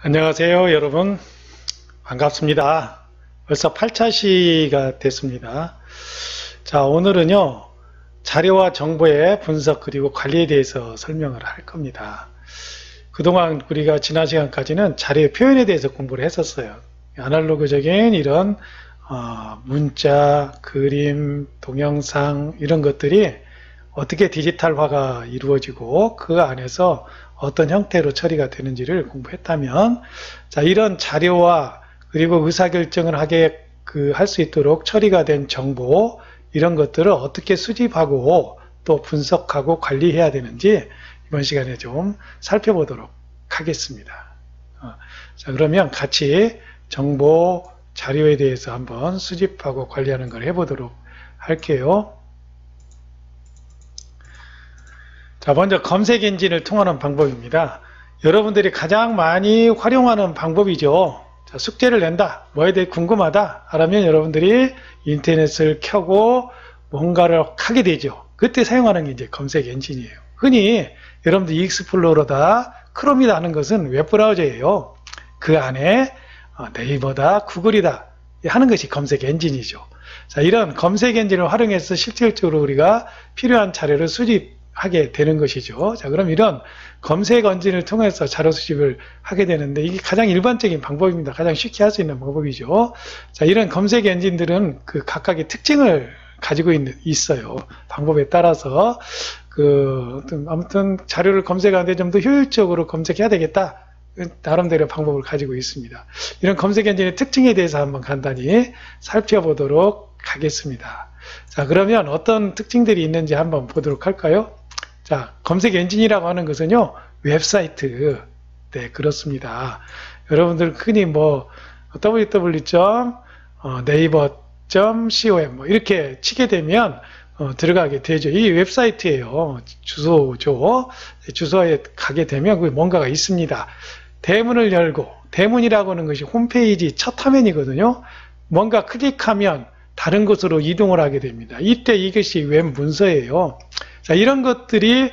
안녕하세요, 여러분. 반갑습니다. 벌써 8차시가 됐습니다. 자, 오늘은요, 자료와 정보의 분석 그리고 관리에 대해서 설명을 할 겁니다. 그동안 우리가 지난 시간까지는 자료의 표현에 대해서 공부를 했었어요. 아날로그적인 이런 문자, 그림, 동영상 이런 것들이 어떻게 디지털화가 이루어지고 그 안에서 어떤 형태로 처리가 되는지를 공부했다면, 자, 이런 자료와 그리고 의사결정을 할 수 있도록 처리가 된 정보, 이런 것들을 어떻게 수집하고 또 분석하고 관리해야 되는지 이번 시간에 좀 살펴보도록 하겠습니다. 자, 그러면 같이 정보, 자료에 대해서 한번 수집하고 관리하는 걸 해보도록 할게요. 자, 먼저 검색 엔진을 통하는 방법입니다. 여러분들이 가장 많이 활용하는 방법이죠. 자, 숙제를 낸다, 뭐에 대해 궁금하다 하면 여러분들이 인터넷을 켜고 뭔가를 하게 되죠. 그때 사용하는 게 이제 검색 엔진이에요. 흔히 여러분들 익스플로러다, 크롬이다 하는 것은 웹브라우저예요. 그 안에 네이버다, 구글이다 하는 것이 검색 엔진이죠. 자, 이런 검색 엔진을 활용해서 실질적으로 우리가 필요한 자료를 수집하게 되는 것이죠. 자, 그럼 이런 검색 엔진을 통해서 자료 수집을 하게 되는데, 이게 가장 일반적인 방법입니다. 가장 쉽게 할 수 있는 방법이죠. 자, 이런 검색 엔진들은 그 각각의 특징을 가지고 있어요. 방법에 따라서 아무튼 자료를 검색하는데 좀 더 효율적으로 검색해야 되겠다, 나름대로 방법을 가지고 있습니다. 이런 검색 엔진의 특징에 대해서 한번 간단히 살펴보도록 하겠습니다. 자, 그러면 어떤 특징들이 있는지 한번 보도록 할까요? 자, 검색 엔진이라고 하는 것은요, 웹사이트. 네, 그렇습니다. 여러분들 흔히 www.naver.com 이렇게 치게 되면 들어가게 되죠. 이 웹사이트예요. 주소죠. 주소에 가게 되면 거기 뭔가가 있습니다. 대문을 열고, 대문이라고 하는 것이 홈페이지 첫 화면이거든요. 뭔가 클릭하면 다른 곳으로 이동을 하게 됩니다. 이때 이것이 웹 문서예요. 자, 이런 것들이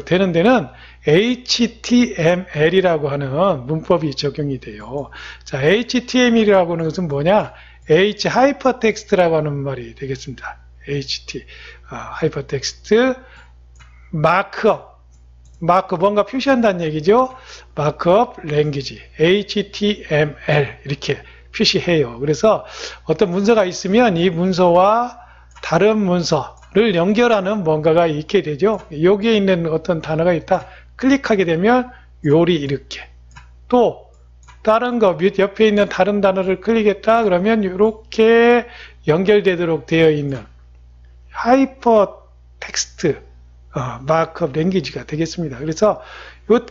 되는 데는 HTML이라고 하는 문법이 적용이 돼요. 자, HTML이라고 하는 것은 뭐냐? 하이퍼텍스트라고 하는 말이 되겠습니다. 하이퍼텍스트, 마크업, 뭔가 표시한다는 얘기죠. 마크업 랭귀지, HTML 이렇게 표시해요. 그래서 어떤 문서가 있으면 이 문서와 다른 문서를 연결하는 뭔가가 있게 되죠. 여기에 있는 어떤 단어가 있다, 클릭하게 되면 요리 이렇게, 또 다른 거 옆에 있는 다른 단어를 클릭했다 그러면 이렇게 연결되도록 되어 있는 하이퍼텍스트 마크업 랭귀지가 되겠습니다. 그래서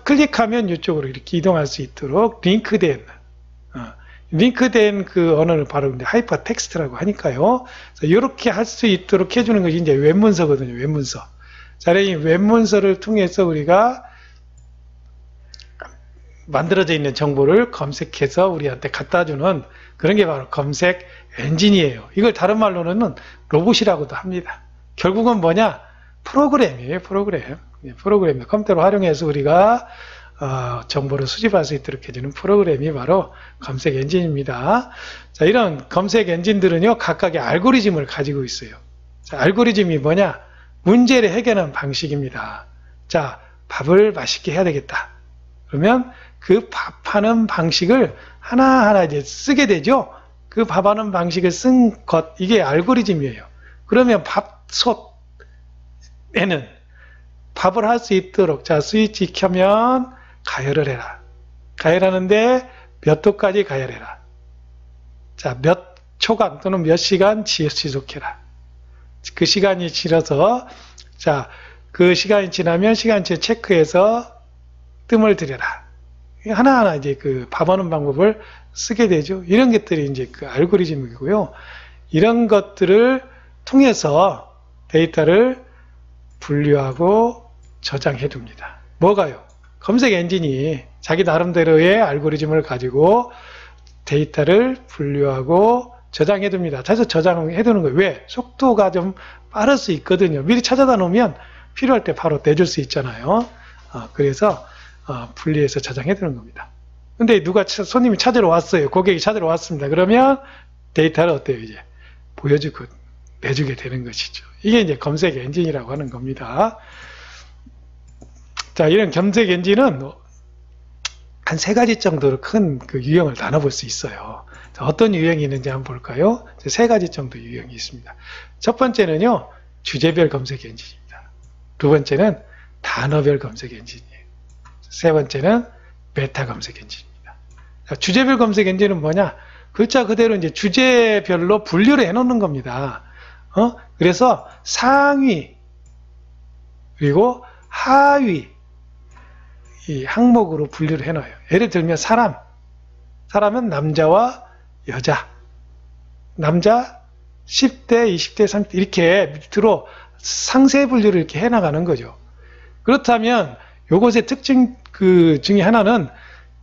클릭하면 이쪽으로 이렇게 이동할 수 있도록 링크된 그 언어를 바로 하이퍼텍스트라고 하니까요. 이렇게 할 수 있도록 해주는 것이 이제 웹문서거든요. 웹문서. 자, 이 웹문서를 통해서 우리가 만들어져 있는 정보를 검색해서 우리한테 갖다주는 그런 게 바로 검색 엔진이에요. 이걸 다른 말로는 로봇이라고도 합니다. 결국은 뭐냐? 프로그램이에요. 프로그램. 컴퓨터를 활용해서 우리가 정보를 수집할 수 있도록 해주는 프로그램이 바로 검색 엔진입니다. 자, 이런 검색 엔진들은요, 각각의 알고리즘을 가지고 있어요. 자, 알고리즘이 뭐냐? 문제를 해결하는 방식입니다. 자, 밥을 맛있게 해야 되겠다. 그러면 그 밥하는 방식을 하나하나 이제 쓰게 되죠. 그 밥하는 방식을 쓴 것, 이게 알고리즘이에요. 그러면 밥솥에는 밥을 할 수 있도록, 자, 스위치 켜면 가열을 해라. 가열하는데 몇 도까지 가열해라. 자, 몇 초간 또는 몇 시간 지속해라. 그 시간이 지나서, 자, 그 시간이 지나면 시간치에 체크해서 뜸을 들여라. 하나하나 이제 그 밥하는 방법을 쓰게 되죠. 이런 것들이 이제 그 알고리즘이고요. 이런 것들을 통해서 데이터를 분류하고 저장해 둡니다. 뭐가요? 검색 엔진이 자기 나름대로의 알고리즘을 가지고 데이터를 분류하고 저장해 둡니다. 그래서 저장해 두는 거예요. 왜? 속도가 좀 빠를 수 있거든요. 미리 찾아다 놓으면 필요할 때 바로 내줄 수 있잖아요. 그래서 분리해서 저장해 두는 겁니다. 근데 누가 손님이 찾으러 왔어요. 고객이 찾으러 왔습니다. 그러면 데이터를 어때요? 이제 보여주고 내주게 되는 것이죠. 이게 이제 검색 엔진이라고 하는 겁니다. 자, 이런 검색 엔진은 한 3가지 정도로 큰 그 유형을 나눠볼 수 있어요. 자, 어떤 유형이 있는지 한번 볼까요? 3가지 정도 유형이 있습니다. 첫 번째는요, 주제별 검색 엔진입니다. 두 번째는 단어별 검색 엔진이에요. 세 번째는 메타 검색 엔진입니다. 자, 주제별 검색 엔진은 뭐냐? 글자 그대로 이제 주제별로 분류를 해놓는 겁니다. 그래서 상위, 그리고 하위, 이 항목으로 분류를 해놔요. 예를 들면 사람은 남자와 여자, 남자 10대, 20대, 30대 이렇게 밑으로 상세 분류를 이렇게 해나가는 거죠. 그렇다면 요것의 특징 중에 하나는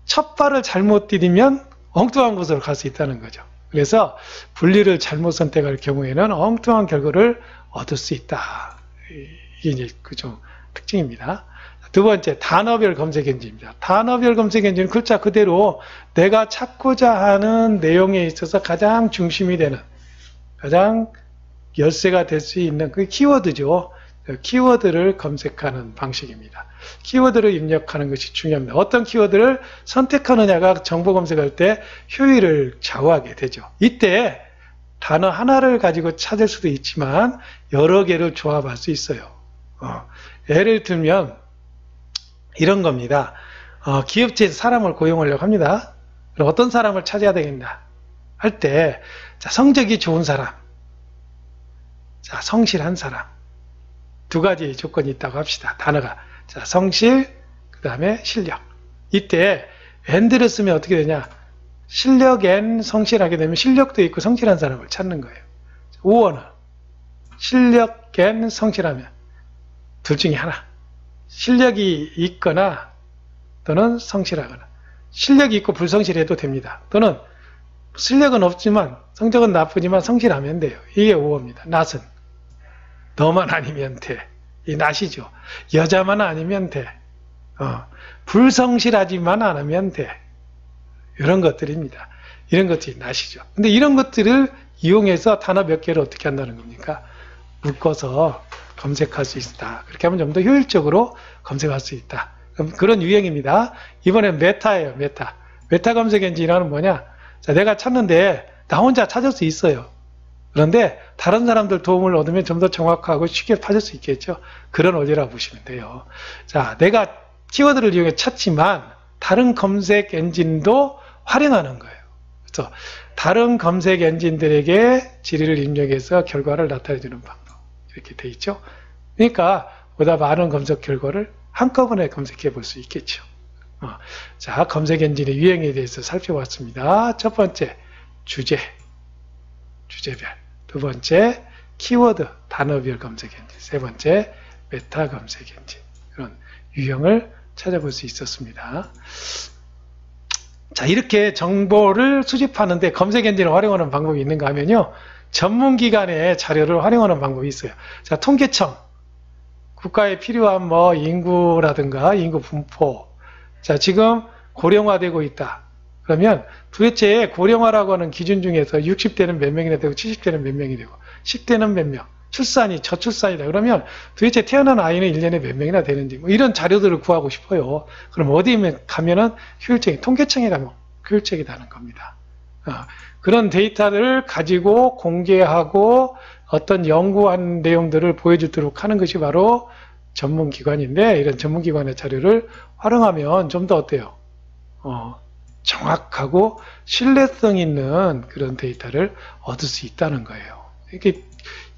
첫 발을 잘못 디디면 엉뚱한 곳으로 갈 수 있다는 거죠. 그래서 분리를 잘못 선택할 경우에는 엉뚱한 결과를 얻을 수 있다. 이게 이제 좀 특징입니다. 두 번째, 단어별 검색 엔진입니다. 단어별 검색 엔진은 글자 그대로 내가 찾고자 하는 내용에 있어서 가장 중심이 되는, 가장 열쇠가 될 수 있는 그 키워드죠. 키워드를 검색하는 방식입니다. 키워드를 입력하는 것이 중요합니다. 어떤 키워드를 선택하느냐가 정보 검색할 때 효율을 좌우하게 되죠. 이때 단어 하나를 가지고 찾을 수도 있지만 여러 개를 조합할 수 있어요. 예를 들면 이런 겁니다. 기업체에서 사람을 고용하려고 합니다. 그럼 어떤 사람을 찾아야 되겠나 할 때, 자, 성적이 좋은 사람, 자, 성실한 사람, 두 가지 조건이 있다고 합시다. 단어가. 자, 성실, 그 다음에 실력. 이때 and를 쓰면 어떻게 되냐? 실력 and 성실하게 되면 실력도 있고 성실한 사람을 찾는 거예요. 우어는 실력 and 성실하면 둘 중에 하나. 실력이 있거나 또는 성실하거나. 실력이 있고 불성실해도 됩니다. 또는 실력은 없지만 성적은 나쁘지만 성실하면 돼요. 이게 우어입니다. 낫은 너만 아니면 돼. 이 낫이죠. 여자만 아니면 돼. 불성실하지만 않으면 돼. 이런 것들입니다. 이런 것들이 낫이죠. 근데 이런 것들을 이용해서 단어 몇 개를 어떻게 한다는 겁니까? 묶어서 검색할 수 있다. 그렇게 하면 좀 더 효율적으로 검색할 수 있다. 그런 유형입니다. 이번엔 메타예요. 메타. 메타 검색 엔진이라는 뭐냐? 자, 내가 찾는데 나 혼자 찾을 수 있어요. 그런데 다른 사람들 도움을 얻으면 좀 더 정확하고 쉽게 찾을 수 있겠죠. 그런 원리라고 보시면 돼요. 자, 내가 키워드를 이용해 찾지만 다른 검색 엔진도 활용하는 거예요. 그래서 다른 검색 엔진들에게 질의를 입력해서 결과를 나타내주는 방법. 이렇게 돼 있죠. 그러니까 보다 많은 검색 결과를 한꺼번에 검색해 볼 수 있겠죠. 자, 검색 엔진의 유형에 대해서 살펴봤습니다. 첫 번째, 주제별. 두 번째, 키워드, 단어별 검색 엔진. 세 번째, 메타 검색 엔진. 그런 유형을 찾아볼 수 있었습니다. 자, 이렇게 정보를 수집하는데 검색 엔진을 활용하는 방법이 있는가 하면요. 전문기관의 자료를 활용하는 방법이 있어요. 자, 통계청. 국가에 필요한 뭐 인구라든가 인구 분포. 자, 지금 고령화되고 있다. 그러면 도대체 고령화라고 하는 기준 중에서 60대는 몇 명이나 되고 70대는 몇 명이 되고 10대는 몇 명, 출산이 저출산이다. 그러면 도대체 태어난 아이는 1년에 몇 명이나 되는지 뭐 이런 자료들을 구하고 싶어요. 그럼 어디에 가면은 효율적인 통계청에 가면 효율적이다는 겁니다. 그런 데이터를 가지고 공개하고 어떤 연구한 내용들을 보여주도록 하는 것이 바로 전문기관인데, 이런 전문기관의 자료를 활용하면 좀 더 어때요? 정확하고 신뢰성 있는 그런 데이터를 얻을 수 있다는 거예요. 이렇게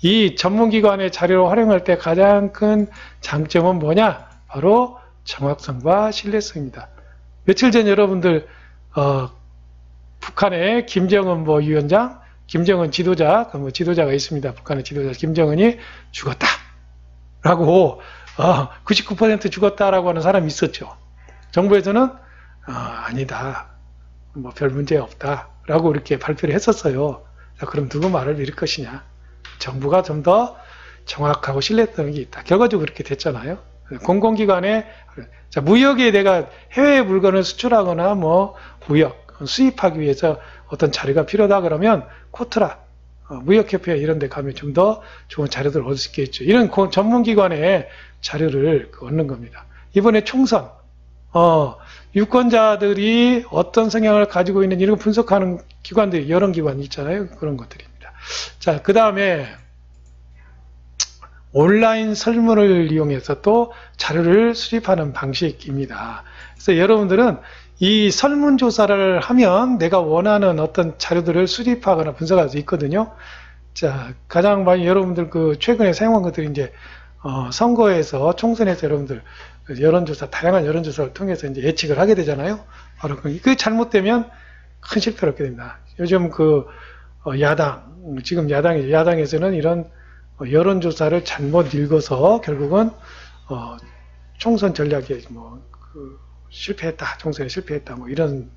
이 전문기관의 자료를 활용할 때 가장 큰 장점은 뭐냐? 바로 정확성과 신뢰성입니다. 며칠 전 여러분들 북한의 김정은 위원장, 김정은 지도자, 지도자가 있습니다. 북한의 지도자 김정은이 죽었다라고 99% 죽었다라고 하는 사람이 있었죠. 정부에서는 아니다, 별 문제 없다라고 이렇게 발표를 했었어요. 자, 그럼 누구 말을 믿을 것이냐? 정부가 좀 더 정확하고 신뢰성이 있다. 결과적으로 그렇게 됐잖아요. 공공기관에 자, 무역에 내가 해외 물건을 수출하거나 뭐 무역 수입하기 위해서 어떤 자료가 필요하다 그러면 코트라 무역협회 이런 데 가면 좀 더 좋은 자료들을 얻을 수 있겠죠. 이런 전문기관의 자료를 얻는 겁니다. 이번에 총선 유권자들이 어떤 성향을 가지고 있는지 이런 거 분석하는 기관들이 여러 기관이 있잖아요. 그런 것들입니다. 자, 그 다음에 온라인 설문을 이용해서 또 자료를 수집하는 방식입니다. 그래서 여러분들은 이 설문조사를 하면 내가 원하는 어떤 자료들을 수집하거나 분석할 수 있거든요. 자, 가장 많이 여러분들 그 최근에 사용한 것들이 이제 선거에서 총선에서 여러분들 여론조사, 다양한 여론조사를 통해서 이제 예측을 하게 되잖아요. 바로 그 잘못되면 큰 실패를 얻게 됩니다. 요즘 그 지금 야당에서는 이런 여론조사를 잘못 읽어서 결국은 총선 전략에 실패했다, 총선에 실패했다, 뭐 이런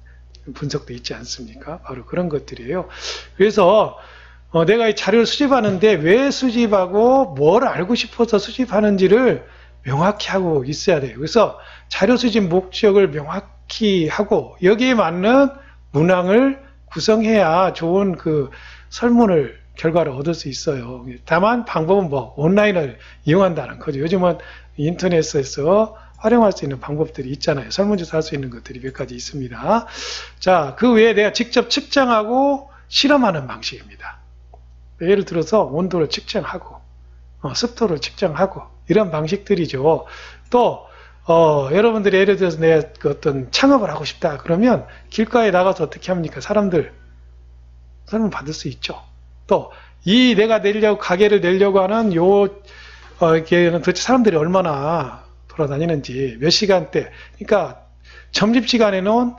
분석도 있지 않습니까? 바로 그런 것들이에요. 그래서 내가 이 자료를 수집하는데 왜 수집하고 뭘 알고 싶어서 수집하는지를 명확히 하고 있어야 돼요. 그래서 자료 수집 목적을 명확히 하고 여기에 맞는 문항을 구성해야 좋은 그 설문을 결과를 얻을 수 있어요. 다만 방법은 뭐 온라인을 이용한다는 거죠. 요즘은 인터넷에서 활용할 수 있는 방법들이 있잖아요. 설문조사 할 수 있는 것들이 몇 가지 있습니다. 자, 그 외에 내가 직접 측정하고 실험하는 방식입니다. 예를 들어서 온도를 측정하고 습도를 측정하고 이런 방식들이죠. 또 여러분들이 예를 들어서 내가 어떤 창업을 하고 싶다 그러면 길가에 나가서 어떻게 합니까? 사람들 설문 받을 수 있죠. 또 이 내가 가게를 내려고 하는 이게는 도대체 사람들이 얼마나 돌아다니는지 몇 시간대, 그러니까 점심시간에는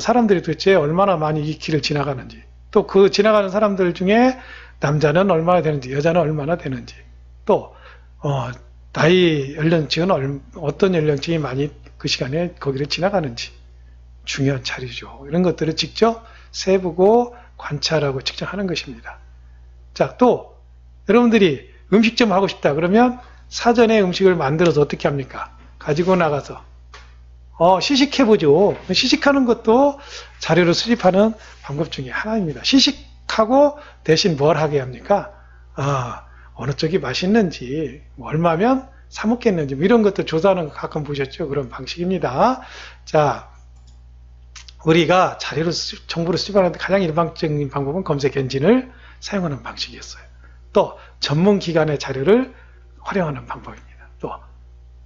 사람들이 도대체 얼마나 많이 이 길을 지나가는지, 또 그 지나가는 사람들 중에 남자는 얼마나 되는지 여자는 얼마나 되는지, 또 나이 연령층은 어떤 연령층이 많이 그 시간에 거기를 지나가는지 중요한 자료죠. 이런 것들을 직접 세보고 관찰하고 측정하는 것입니다. 자, 또 여러분들이 음식점 하고 싶다 그러면 사전에 음식을 만들어서 어떻게 합니까? 가지고 나가서 시식해보죠. 시식하는 것도 자료를 수집하는 방법 중에 하나입니다. 시식하고 대신 뭘 하게 합니까? 어느 쪽이 맛있는지, 얼마면 사 먹겠는지, 뭐 이런 것도 조사하는 거 가끔 보셨죠? 그런 방식입니다. 자, 우리가 정보를 수집하는 가장 일반적인 방법은 검색 엔진을 사용하는 방식이었어요. 또 전문기관의 자료를 활용하는 방법입니다. 또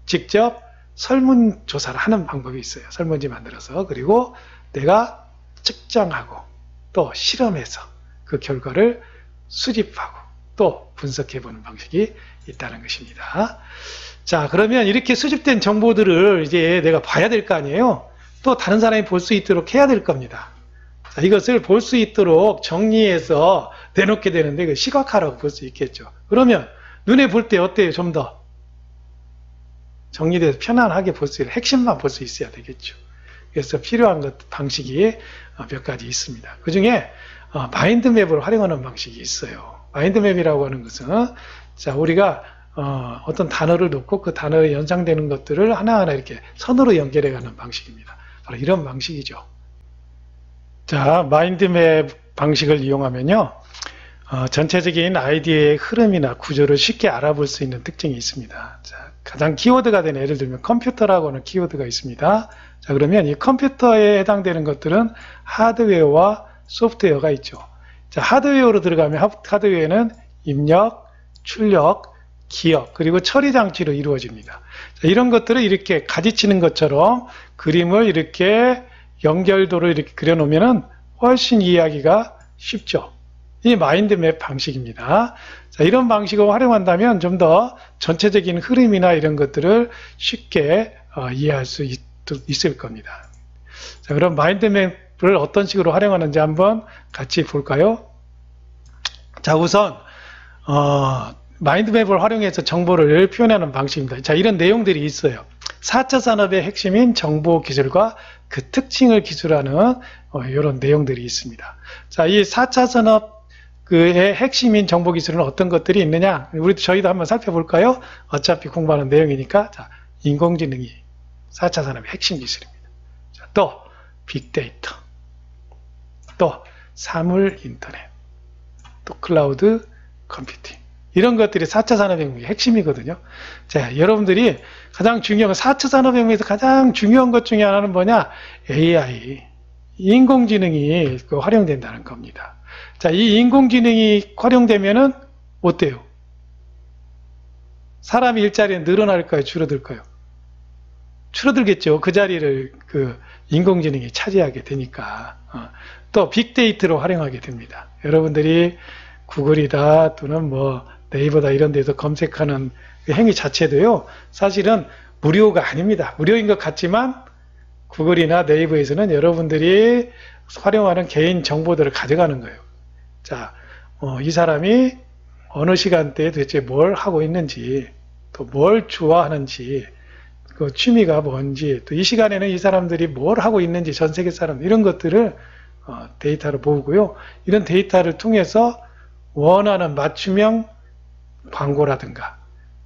직접 설문조사를 하는 방법이 있어요. 설문지 만들어서. 그리고 내가 측정하고 또 실험해서 그 결과를 수집하고 또 분석해보는 방식이 있다는 것입니다. 자, 그러면 이렇게 수집된 정보들을 이제 내가 봐야 될 거 아니에요? 또 다른 사람이 볼 수 있도록 해야 될 겁니다. 자, 이것을 볼 수 있도록 정리해서 내놓게 되는데 그 시각화라고 볼 수 있겠죠. 그러면 눈에 볼 때 어때요? 좀 더 정리돼서 편안하게 볼 수 있는 핵심만 볼 수 있어야 되겠죠. 그래서 필요한 방식이 몇 가지 있습니다. 그 중에 마인드맵을 활용하는 방식이 있어요. 마인드맵이라고 하는 것은 자, 우리가 어떤 단어를 놓고 그 단어에 연상되는 것들을 하나하나 이렇게 선으로 연결해 가는 방식입니다. 바로 이런 방식이죠. 자, 마인드맵 방식을 이용하면요, 전체적인 아이디어의 흐름이나 구조를 쉽게 알아볼 수 있는 특징이 있습니다. 자, 가장 키워드가 되는, 예를 들면 컴퓨터라고 하는 키워드가 있습니다. 자, 그러면 이 컴퓨터에 해당되는 것들은 하드웨어와 소프트웨어가 있죠. 자, 하드웨어로 들어가면 하드웨어는 입력, 출력, 기억, 그리고 처리 장치로 이루어집니다. 자, 이런 것들을 이렇게 가지치는 것처럼 그림을 이렇게 연결도를 이렇게 그려놓으면 훨씬 이해하기가 쉽죠. 이 마인드맵 방식입니다. 자, 이런 방식을 활용한다면 좀 더 전체적인 흐름이나 이런 것들을 쉽게 이해할 수 있을 겁니다. 자, 그럼 마인드맵을 어떤 식으로 활용하는지 한번 같이 볼까요? 자, 우선 마인드맵을 활용해서 정보를 표현하는 방식입니다. 자, 이런 내용들이 있어요. 4차 산업의 핵심인 정보 기술과 그 특징을 기술하는 이런 내용들이 있습니다. 자, 이 4차 산업의 핵심인 정보 기술은 어떤 것들이 있느냐? 저희도 한번 살펴볼까요? 어차피 공부하는 내용이니까. 자, 인공지능이 4차 산업의 핵심 기술입니다. 자, 또 빅데이터, 또 사물 인터넷, 또 클라우드 컴퓨팅, 이런 것들이 4차 산업혁명의 핵심이거든요. 자, 여러분들이 가장 중요한 4차 산업혁명에서 가장 중요한 것 중에 하나는 뭐냐? AI, 인공지능이 활용된다는 겁니다. 자, 이 인공지능이 활용되면은 어때요? 사람이 일자리는 늘어날까요? 줄어들까요? 줄어들겠죠. 그 자리를 인공지능이 차지하게 되니까. 또 빅데이터로 활용하게 됩니다. 여러분들이 구글이다 또는 뭐 네이버다 이런 데서 검색하는 그 행위 자체도요, 사실은 무료가 아닙니다. 무료인 것 같지만 구글이나 네이버에서는 여러분들이 활용하는 개인 정보들을 가져가는 거예요. 자, 이 사람이 어느 시간대에 도대체 뭘 하고 있는지, 또 뭘 좋아하는지, 그 취미가 뭔지, 또 이 시간에는 이 사람들이 뭘 하고 있는지, 전 세계 사람, 이런 것들을 데이터로 모으고요. 이런 데이터를 통해서 원하는 맞춤형 광고라든가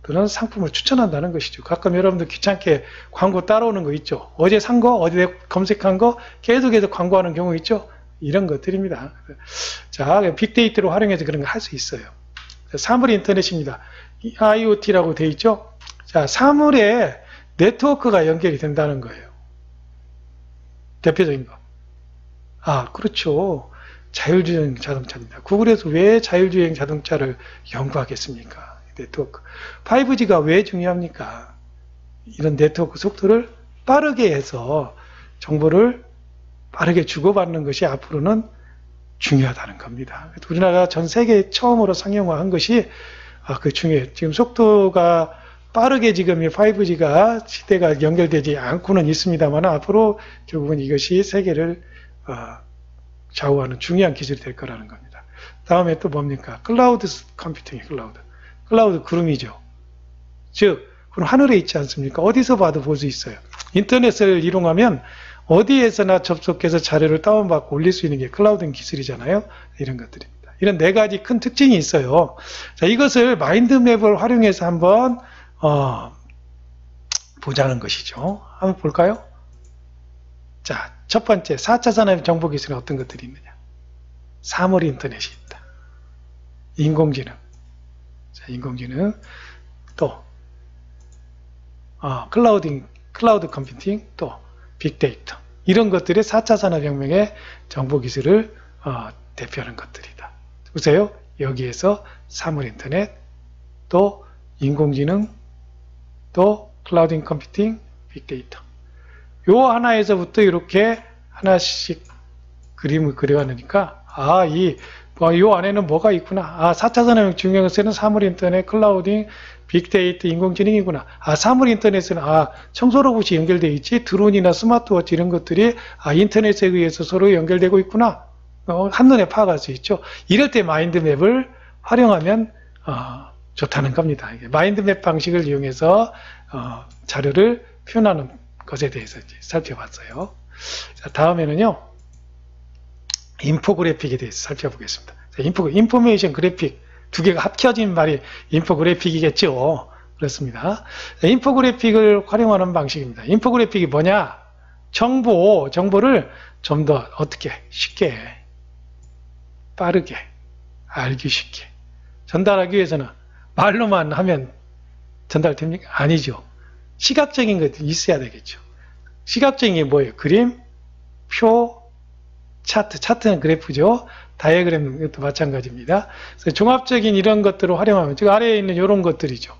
또는 상품을 추천한다는 것이죠. 가끔 여러분들 귀찮게 광고 따라오는 거 있죠. 어제 산 거, 어제 검색한 거 계속해서 광고하는 경우 있죠. 이런 것들입니다. 자, 빅데이터로 활용해서 그런 거 할 수 있어요. 사물 인터넷입니다. IoT라고 되어 있죠. 자, 사물에 네트워크가 연결이 된다는 거예요. 대표적인 거. 아, 그렇죠. 자율주행 자동차입니다. 구글에서 왜 자율주행 자동차를 연구하겠습니까? 네트워크. 5G가 왜 중요합니까? 이런 네트워크 속도를 빠르게 해서 정보를 빠르게 주고받는 것이 앞으로는 중요하다는 겁니다. 우리나라가 전 세계 처음으로 상용화한 것이 중요해요. 지금 속도가 빠르게 지금 이 5G가 시대가 연결되지 않고는 있습니다만 앞으로 결국은 이것이 세계를 좌우하는 중요한 기술이 될 거라는 겁니다. 다음에 또 뭡니까? 클라우드 컴퓨팅이 클라우드 구름이죠. 즉, 그럼 하늘에 있지 않습니까? 어디서 봐도 볼 수 있어요. 인터넷을 이용하면 어디에서나 접속해서 자료를 다운받고 올릴 수 있는 게 클라우드 기술이잖아요. 이런 것들입니다. 이런 네 가지 큰 특징이 있어요. 자, 이것을 마인드맵을 활용해서 한번 보자는 것이죠. 한번 볼까요? 자, 첫 번째 4차 산업 정보 기술은 어떤 것들이 있느냐? 사물 인터넷이 있다. 인공지능. 자, 인공지능. 또 클라우드 컴퓨팅, 또 빅데이터. 이런 것들이 4차 산업혁명의 정보 기술을 대표하는 것들이다. 보세요. 여기에서 사물 인터넷, 또 인공지능, 또 클라우드 컴퓨팅, 빅데이터. 요 하나에서부터 이렇게 하나씩 그림을 그려가니까 요 안에는 뭐가 있구나. 4차 산업혁명 중요한 것에는 사물 인터넷, 클라우딩, 빅데이터, 인공지능이구나. 사물 인터넷은 청소 로봇이 연결되어 있지. 드론이나 스마트워치 이런 것들이 인터넷에 의해서 서로 연결되고 있구나. 한눈에 파악할 수 있죠. 이럴 때 마인드맵을 활용하면 좋다는 겁니다. 마인드맵 방식을 이용해서 자료를 표현하는 것에 대해서 이제 살펴봤어요. 자, 다음에는요, 인포그래픽에 대해서 살펴보겠습니다. 자, 인포메이션 그래픽 두 개가 합쳐진 말이 인포그래픽이겠죠. 그렇습니다. 자, 인포그래픽을 활용하는 방식입니다. 인포그래픽이 뭐냐? 정보를 좀 더 어떻게 쉽게, 빠르게, 알기 쉽게 전달하기 위해서는 말로만 하면 전달됩니까? 아니죠. 시각적인 것들이 있어야 되겠죠. 시각적인 게 뭐예요? 그림, 표, 차트는 그래프죠. 다이어그램도 마찬가지입니다. 그래서 종합적인 이런 것들을 활용하면, 지금 아래에 있는 이런 것들이죠.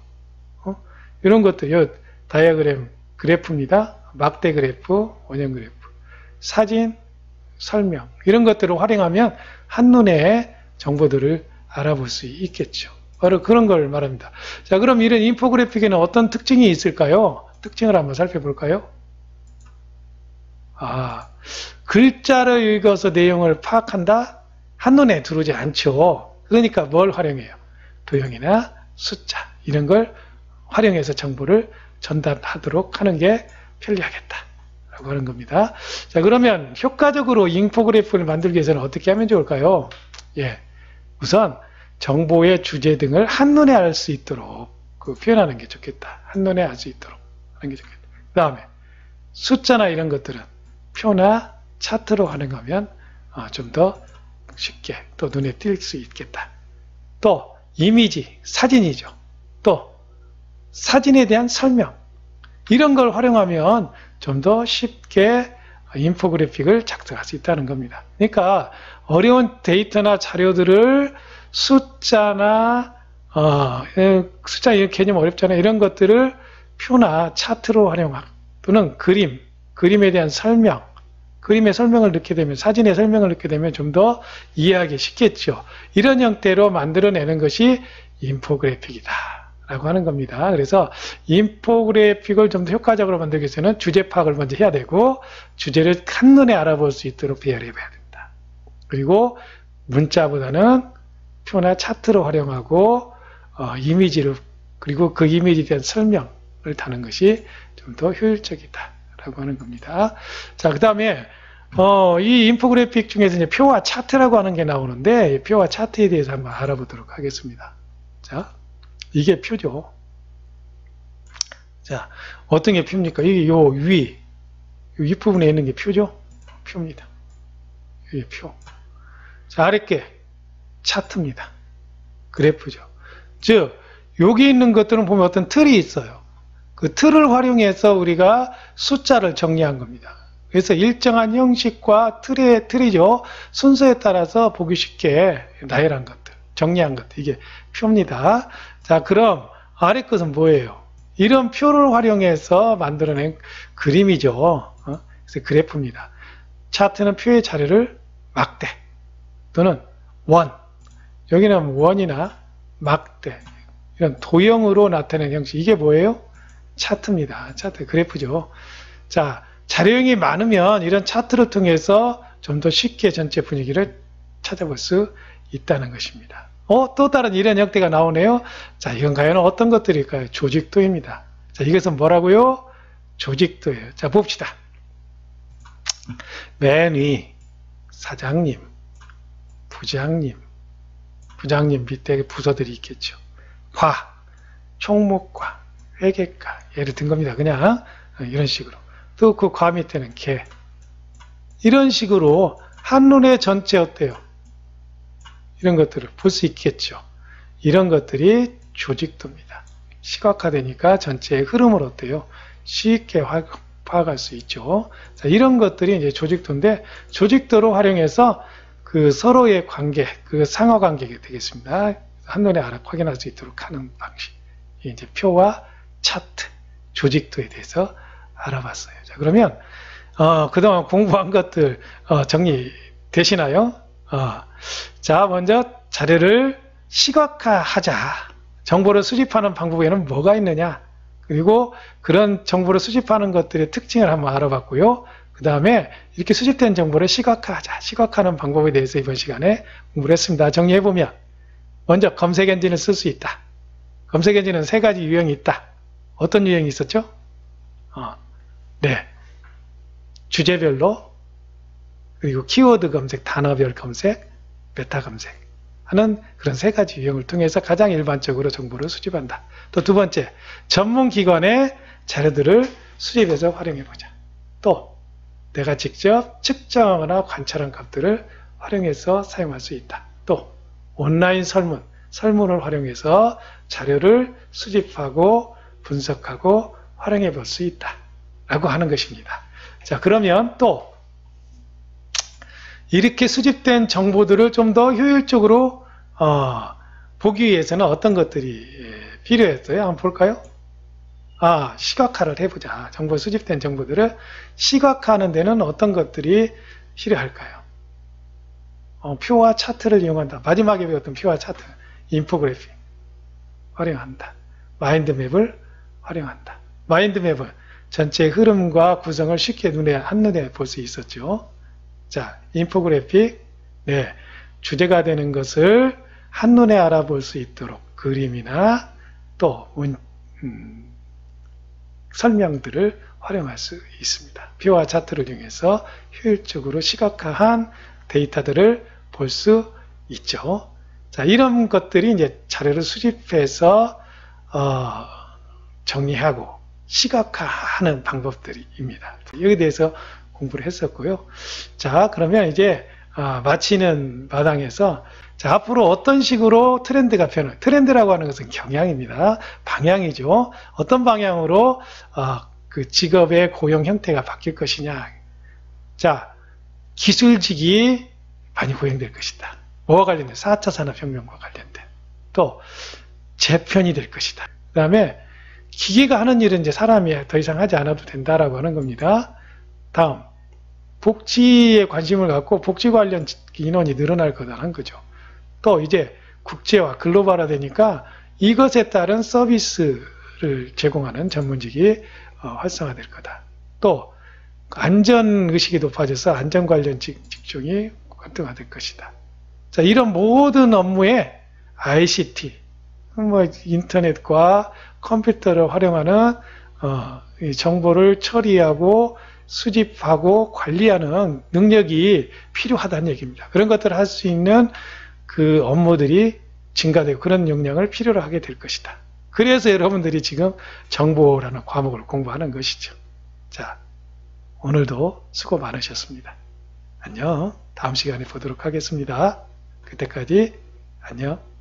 이런 것들, 요 다이어그램 그래프입니다. 막대 그래프, 원형 그래프, 사진, 설명, 이런 것들을 활용하면 한눈에 정보들을 알아볼 수 있겠죠. 바로 그런 걸 말합니다. 자, 그럼 이런 인포그래픽에는 어떤 특징이 있을까요? 특징을 한번 살펴볼까요? 글자를 읽어서 내용을 파악한다? 한눈에 들어오지 않죠. 그러니까 뭘 활용해요? 도형이나 숫자 이런 걸 활용해서 정보를 전달하도록 하는 게 편리하겠다 라고 하는 겁니다. 자, 그러면 효과적으로 인포그래프를 만들기 위해서는 어떻게 하면 좋을까요? 우선 정보의 주제 등을 한눈에 알 수 있도록 표현하는 게 좋겠다. 한눈에 알 수 있도록 게 좋겠다. 그 다음에 숫자나 이런 것들은 표나 차트로 활용하면 좀 더 쉽게 또 눈에 띌 수 있겠다. 또 이미지, 사진이죠. 또 사진에 대한 설명, 이런 걸 활용하면 좀 더 쉽게 인포그래픽을 작성할 수 있다는 겁니다. 그러니까 어려운 데이터나 자료들을 숫자나 숫자 이 개념 어렵잖아요. 이런 것들을 표나 차트로 활용하고 또는 그림에 대한 설명, 그림의 설명을 넣게 되면, 사진의 설명을 넣게 되면 좀 더 이해하기 쉽겠죠. 이런 형태로 만들어내는 것이 인포그래픽이다 라고 하는 겁니다. 그래서 인포그래픽을 좀 더 효과적으로 만들기 위해서는 주제 파악을 먼저 해야 되고, 주제를 한눈에 알아볼 수 있도록 배열해 봐야 된다. 그리고 문자보다는 표나 차트로 활용하고 이미지를, 그리고 그 이미지에 대한 설명을 다는 것이 좀 더 효율적이다 라고 하는 겁니다. 자, 그 다음에 이 인포그래픽 중에서 이제 표와 차트라고 하는 게 나오는데, 표와 차트에 대해서 한번 알아보도록 하겠습니다. 자, 이게 표죠. 자, 어떤 게 표입니까? 이게 요 윗부분에 있는 게 표죠? 표입니다. 이게 표. 자, 아랫게 차트입니다. 그래프죠. 즉, 여기 있는 것들은 보면 어떤 틀이 있어요. 그 틀을 활용해서 우리가 숫자를 정리한 겁니다. 그래서 일정한 형식과 틀이죠. 순서에 따라서 보기 쉽게 나열한 것들, 정리한 것들, 이게 표입니다. 자, 그럼 아래 것은 뭐예요? 이런 표를 활용해서 만들어낸 그림이죠. 그래서 그래프입니다. 차트는 표의 자료를 막대 또는 원, 여기는 원이나 막대, 이런 도형으로 나타내는 형식, 이게 뭐예요? 차트입니다. 차트, 그래프죠. 자, 자료형이 많으면 이런 차트를 통해서 좀 더 쉽게 전체 분위기를 찾아볼 수 있다는 것입니다. 또 다른 이런 형태가 나오네요. 자, 이건 과연 어떤 것들일까요? 조직도입니다. 자, 이것은 뭐라고요? 조직도예요. 자, 봅시다. 맨 위, 사장님, 부장님 밑에 부서들이 있겠죠. 과, 총무과, 회계과, 예를 든 겁니다. 그냥 이런 식으로. 또 그 과 밑에는 개. 이런 식으로 한눈에 전체 어때요? 이런 것들을 볼 수 있겠죠. 이런 것들이 조직도입니다. 시각화되니까 전체의 흐름을 어때요? 쉽게 파악할 수 있죠. 자, 이런 것들이 이제 조직도인데, 조직도로 활용해서 그 서로의 관계, 그 상호 관계가 되겠습니다. 한눈에 확인할 수 있도록 하는 방식. 이제 표와 차트, 조직도에 대해서 알아봤어요. 자, 그러면 그동안 공부한 것들 정리되시나요? 자, 먼저 자료를 시각화하자. 정보를 수집하는 방법에는 뭐가 있느냐? 그리고 그런 정보를 수집하는 것들의 특징을 한번 알아봤고요. 그 다음에 이렇게 수집된 정보를 시각화하자. 시각화하는 방법에 대해서 이번 시간에 공부를 했습니다. 정리해보면, 먼저 검색 엔진을 쓸 수 있다. 검색 엔진은 3가지 유형이 있다. 어떤 유형이 있었죠? 네. 주제별로, 그리고 키워드 검색, 단어별 검색, 메타 검색 하는 그런 3가지 유형을 통해서 가장 일반적으로 정보를 수집한다. 또 두 번째, 전문기관의 자료들을 수집해서 활용해보자. 또 내가 직접 측정하거나 관찰한 값들을 활용해서 사용할 수 있다. 또 온라인 설문을 활용해서 자료를 수집하고 분석하고 활용해 볼 수 있다 라고 하는 것입니다. 자, 그러면 또 이렇게 수집된 정보들을 좀 더 효율적으로 보기 위해서는 어떤 것들이 필요했어요? 한번 볼까요? 시각화를 해보자. 수집된 정보들을 시각화하는 데는 어떤 것들이 필요할까요? 표와 차트를 이용한다. 마지막에 배웠던 표와 차트, 인포그래픽 활용한다. 마인드맵을 활용한다. 마인드맵은 전체 흐름과 구성을 쉽게 한눈에 볼 수 있었죠. 자, 인포그래픽, 네, 주제가 되는 것을 한눈에 알아볼 수 있도록 그림이나 또 설명들을 활용할 수 있습니다. 표와 차트를 이용해서 효율적으로 시각화한 데이터들을 볼 수 있죠. 자, 이런 것들이 이제 자료를 수집해서 정리하고 시각화하는 방법들입니다. 여기에 대해서 공부를 했었고요. 자, 그러면 이제 마치는 마당에서 자, 앞으로 어떤 식으로 트렌드가 트렌드라고 하는 것은 경향입니다. 방향이죠. 어떤 방향으로 그 직업의 고용 형태가 바뀔 것이냐. 자, 기술직이 많이 고용될 것이다. 뭐와 관련된? 4차 산업혁명과 관련된. 또 재편이 될 것이다. 그 다음에 기계가 하는 일은 이제 사람이 더 이상 하지 않아도 된다라고 하는 겁니다. 다음, 복지에 관심을 갖고 복지 관련 인원이 늘어날 거다라는 거죠. 또 이제 국제화, 글로벌화 되니까 이것에 따른 서비스를 제공하는 전문직이 활성화될 거다. 또 안전의식이 높아져서 안전 관련 직종이 활성화될 것이다. 자, 이런 모든 업무에 ICT, 인터넷과 컴퓨터를 활용하는 이 정보를 처리하고 수집하고 관리하는 능력이 필요하다는 얘기입니다. 그런 것들을 할 수 있는 그 업무들이 증가되고 그런 역량을 필요로 하게 될 것이다. 그래서 여러분들이 지금 정보라는 과목을 공부하는 것이죠. 자, 오늘도 수고 많으셨습니다. 안녕. 다음 시간에 보도록 하겠습니다. 그때까지 안녕.